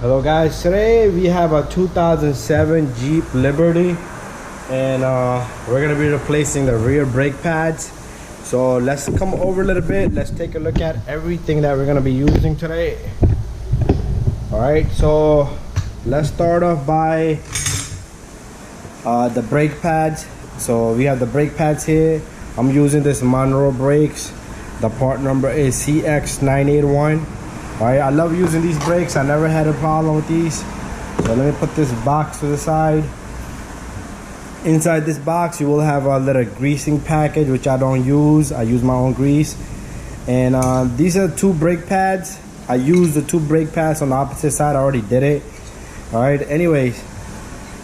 Hello guys, today we have a 2007 Jeep Liberty and we're gonna be replacing the rear brake pads. So let's come over a little bit, let's take a look at everything that we're gonna be using today. Alright, so let's start off by the brake pads. So we have the brake pads here. I'm using this Monroe brakes. The part number is CX981. Alright, I love using these brakes. I never had a problem with these. So let me put this box to the side. Inside this box you will have a little greasing package, which I don't use. I use my own grease. And these are two brake pads. I use the two brake pads on the opposite side. I already did it. Alright, anyways,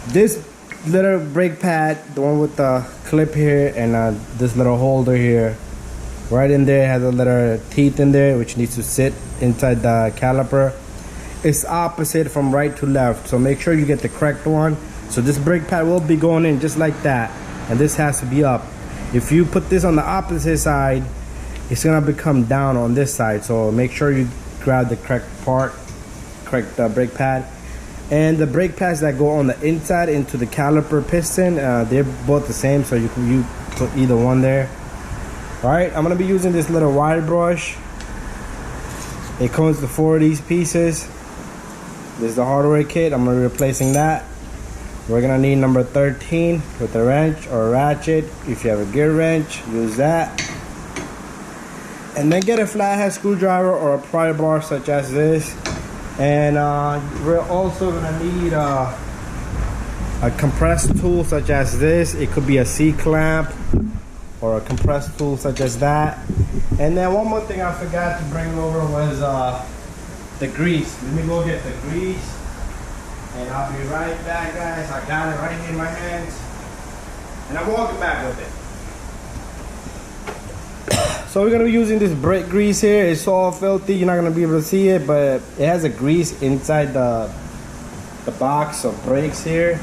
this little brake pad, the one with the clip here and this little holder here, right in there, has a little teeth in there which needs to sit inside the caliper. It's opposite from right to left, so make sure you get the correct one. So this brake pad will be going in just like that, and this has to be up. If you put this on the opposite side, it's gonna become down on this side, so make sure you grab the correct part, correct brake pad. And the brake pads that go on the inside into the caliper piston, they're both the same, so you put either one there. Alright, I'm gonna be using this little wire brush. It comes with 4 of these pieces. This is the hardware kit. I'm gonna be replacing that. We're gonna need number 13 with a wrench or a ratchet. If you have a gear wrench, use that. And then get a flathead screwdriver or a pry bar such as this. And we're also gonna need a compressed tool such as this. It could be a C-clamp or a compressed tool such as that. And then one more thing I forgot to bring over was the grease. Let me go get the grease and I'll be right back, guys. I got it right here in my hands and I'm walking back with it. So we're gonna be using this brake grease here. It's all filthy, you're not gonna be able to see it, but it has a grease inside the box of brakes here.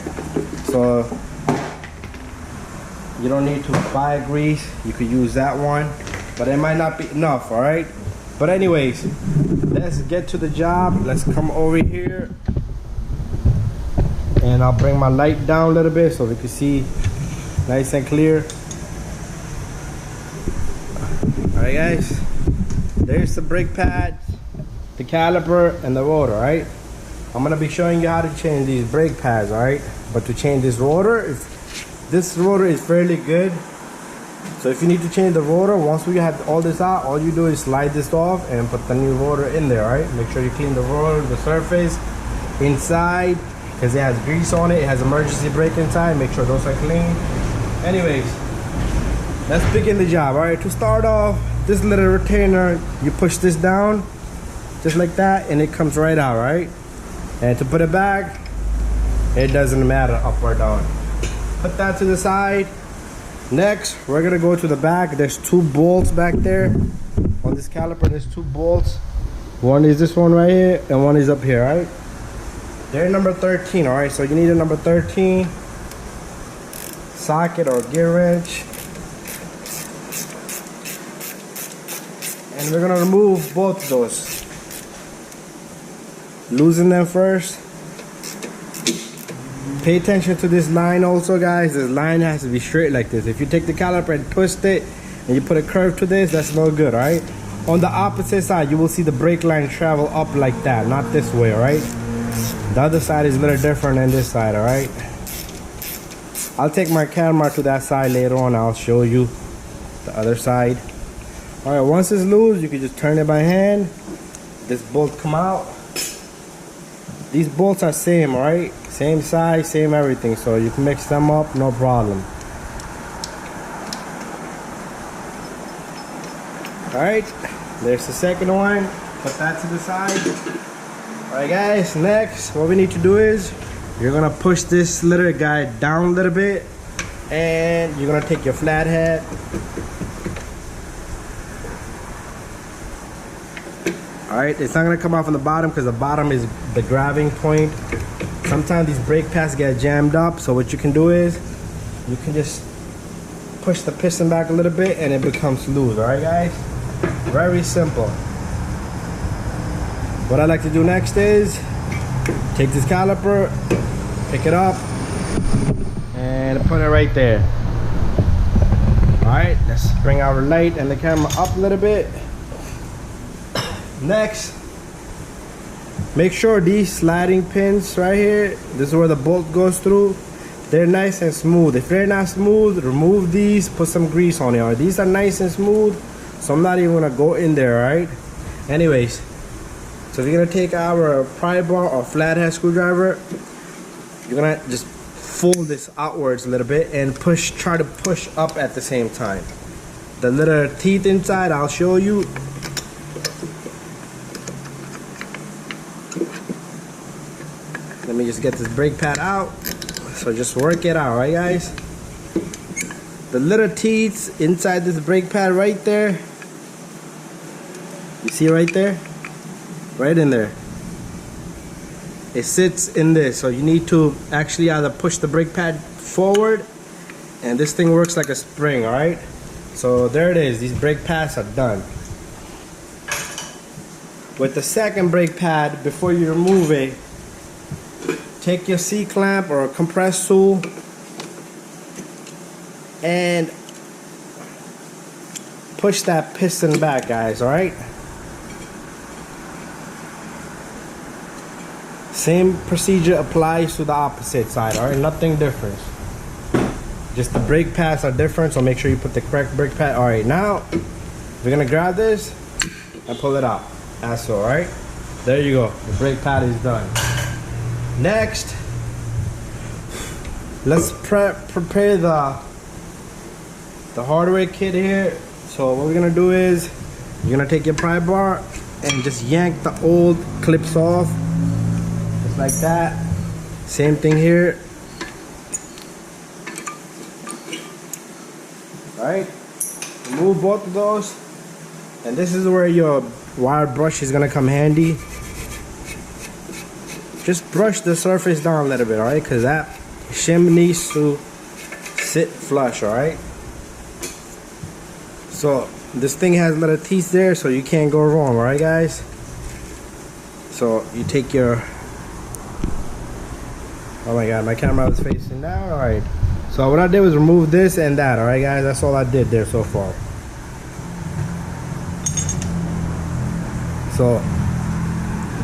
So you don't need to buy grease. You could use that one, but it might not be enough. All right, but anyways, let's get to the job. Let's come over here and I'll bring my light down a little bit so we can see nice and clear. All right guys, there's the brake pads, the caliper and the rotor. All right, I'm gonna be showing you how to change these brake pads. All right, but to change this rotor, this rotor is fairly good. So if you need to change the rotor, once we have all this out, all you do is slide this off and put the new rotor in there. All right, make sure you clean the rotor, the surface inside, because it has grease on it. It has emergency brake inside. Make sure those are clean. Anyways, let's begin the job. All right, to start off, this little retainer, you push this down just like that and it comes right out. Right, and to put it back, it doesn't matter up or down. Put that to the side. Next, we're gonna go to the back. There's 2 bolts back there on this caliper. There's 2 bolts. One is this one right here and one is up here. Right, they're number 13. All right, so you need a number 13 socket or gear wrench, and we're gonna remove both of those. Loosen them first. Pay attention to this line also, guys. This line has to be straight like this. If you take the caliper and twist it and you put a curve to this, that's no good. All right, on the opposite side you will see the brake line travel up like that, not this way. All right, the other side is a little different than this side. All right, I'll take my camera to that side later on. I'll show you the other side. All right, once it's loose, you can just turn it by hand. This bolt come out. These bolts are same, all right? Same size, same everything, so you can mix them up, no problem. All right, there's the second one. Put that to the side. All right, guys, next, what we need to do is you're gonna push this little guy down a little bit, and you're gonna take your flathead. All right, it's not gonna come off on the bottom because the bottom is the grabbing point. Sometimes these brake pads get jammed up, so what you can do is you can just push the piston back a little bit and it becomes loose. All right, guys, very simple. What I like to do next is Take this caliper, pick it up, and put it right there. Alright, let's bring our light and the camera up a little bit. Next, make sure these sliding pins right here, this is where the bolt goes through, they're nice and smooth. If they're not smooth, remove these, put some grease on it. These are nice and smooth, so I'm not even gonna go in there, alright? Anyways, so we're gonna take our pry bar or flathead screwdriver, you're gonna just fold this outwards a little bit and try to push up at the same time. The little teeth inside, I'll show you. Let me just get this brake pad out. So just work it out, right guys? The little teeth inside this brake pad right there. You see right there? Right in there. It sits in this, so you need to actually either push the brake pad forward, and this thing works like a spring, alright? So there it is, these brake pads are done. With the second brake pad, before you remove it, take your C-clamp or a compressed tool and push that piston back, guys, alright? Same procedure applies to the opposite side, alright? Nothing different. Just the brake pads are different, so make sure you put the correct brake pad. Alright, now we're gonna grab this and pull it out. That's all, alright? There you go. The brake pad is done. Next, let's prepare the hardware kit here. So what we're gonna do is you're gonna take your pry bar and just yank the old clips off. Like that. Same thing here. Alright, remove both of those, and this is where your wire brush is gonna come handy. Just brush the surface down a little bit, alright, because that shim needs to sit flush, alright? So this thing has little teeth there, so you can't go wrong, alright guys? So you take your, oh my god, my camera was facing down. Alright, so what I did was remove this and that. Alright guys, that's all I did there so far. So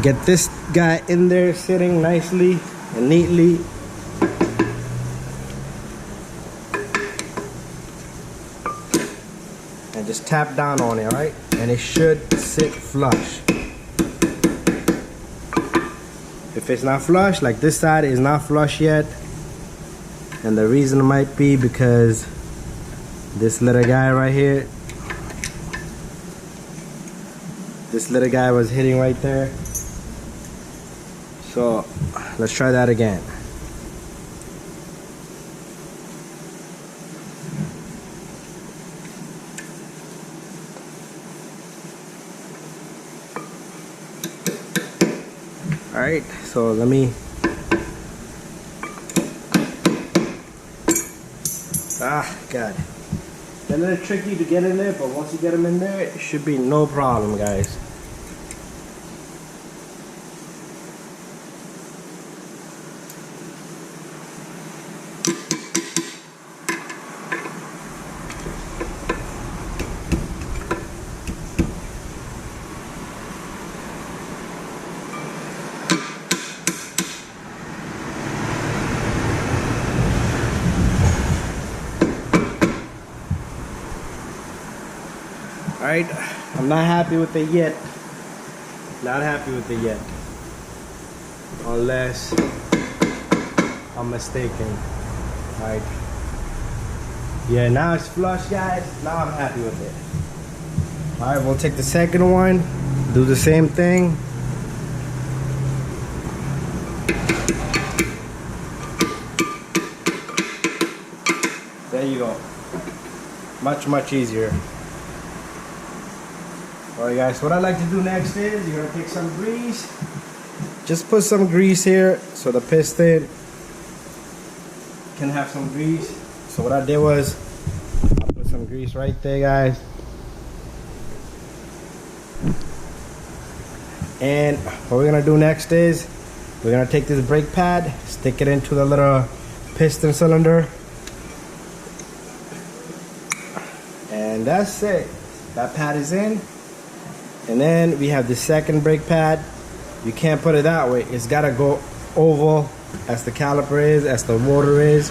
get this guy in there sitting nicely and neatly. And just tap down on it, alright? And it should sit flush. If it's not flush, like this side is not flush yet, and the reason might be because this little guy right here, this little guy was hitting right there. So let's try that again. Alright, so let me, God, they're a little tricky to get in there, but once you get them in there, it should be no problem, guys. Alright, I'm not happy with it yet. Not happy with it yet. Unless I'm mistaken. Alright. Yeah, now it's flush, guys. Now I'm happy with it. Alright, we'll take the second one. Do the same thing. There you go. Much easier. Alright guys, what I like to do next is you're gonna take some grease. Just put some grease here so the piston can have some grease. So what I did was I put some grease right there, guys. And what we're gonna do next is We're gonna take this brake pad, stick it into the little piston cylinder, and that's it. That pad is in. And then we have the second brake pad. You can't put it that way. It's gotta go oval as the caliper is, as the motor is.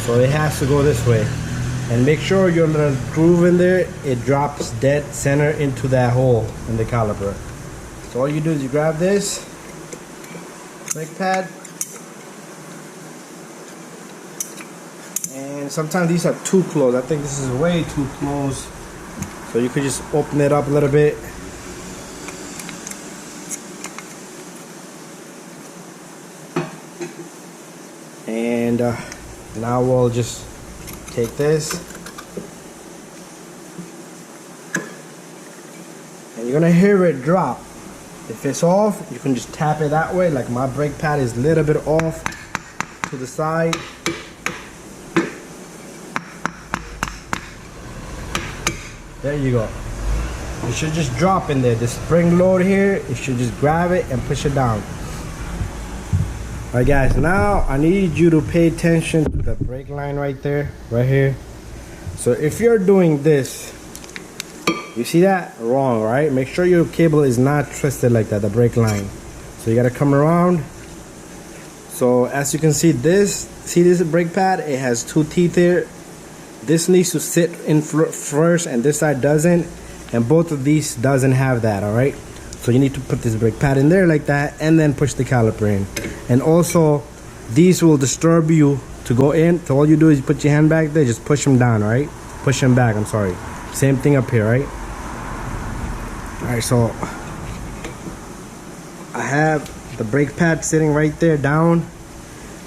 So it has to go this way. And make sure your little groove in there, it drops dead center into that hole in the caliper. So all you do is you grab this brake pad. And sometimes these are too close. I think this is way too close. So you could just open it up a little bit. And now we'll just take this, and you're gonna hear it drop. If it's off, you can just tap it that way. Like my brake pad is a little bit off to the side. There you go. It should just drop in there. The spring load here, you should just grab it and push it down. Alright guys, now I need you to pay attention to the brake line right there, right here. So if you're doing this, you see that? Wrong, right? Make sure your cable is not twisted like that, the brake line. So you gotta come around. So as you can see, this brake pad, it has two teeth here. This needs to sit in first and this side doesn't. And both of these doesn't have that, alright? So you need to put this brake pad in there like that and then push the caliper in. And also, these will disturb you to go in. So all you do is you put your hand back there, just push them down, right? Push them back, I'm sorry. Same thing up here, right? Alright, so I have the brake pad sitting right there down.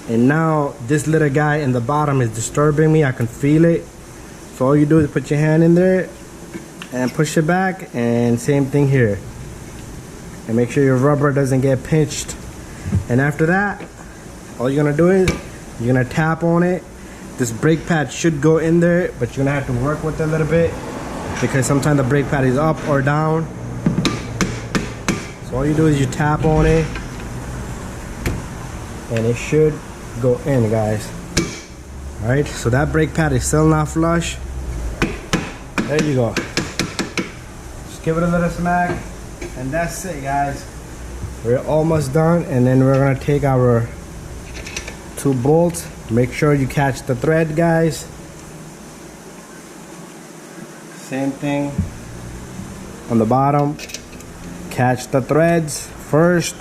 And now this little guy in the bottom is disturbing me. I can feel it. So all you do is put your hand in there and push it back, and same thing here. And make sure your rubber doesn't get pinched. And after that, all you're gonna do is you're gonna tap on it. This brake pad should go in there, but you're gonna have to work with it a little bit because sometimes the brake pad is up or down. So all you do is you tap on it and it should go in, guys. All right, so that brake pad is still not flush. There you go. Just give it a little smack, and that's it, guys. We're almost done, and then we're gonna take our two bolts. Make sure you catch the thread, guys. Same thing on the bottom. Catch the threads first.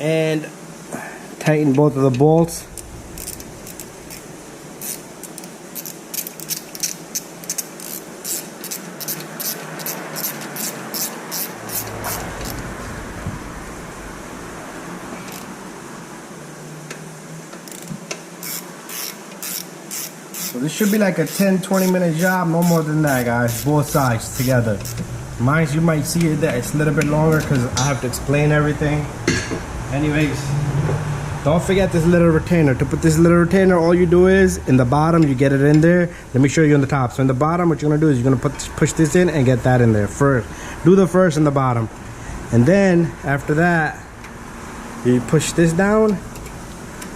And tighten both of the bolts. So this should be like a 10-20 minute job, no more than that, guys. Both sides together. Mine, you might see it that it's a little bit longer because I have to explain everything. Anyways, don't forget this little retainer. To put this little retainer, all you do is in the bottom, you get it in there. Let me show you on the top. So in the bottom, what you're gonna do is you're gonna push this in and get that in there first. Do the first in the bottom, and then after that, you push this down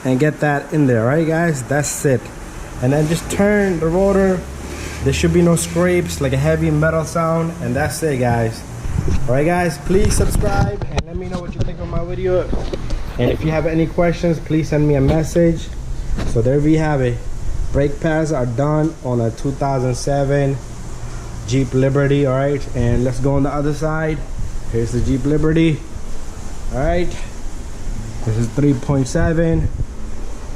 and get that in there. Right, guys? That's it. And then just turn the rotor. There should be no scrapes, like a heavy metal sound, and that's it, guys. Alright guys, please subscribe and let me know what you think of my video. And if you have any questions, please send me a message. So there we have it. Brake pads are done on a 2007 Jeep Liberty. Alright, and let's go on the other side. Here's the Jeep Liberty. Alright, this is 3.7.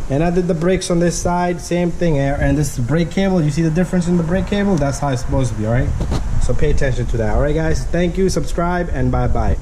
And I did the brakes on this side, same thing. And this brake cable, you see the difference in the brake cable? That's how it's supposed to be, alright? So pay attention to that. Alright guys, thank you, subscribe, and bye-bye.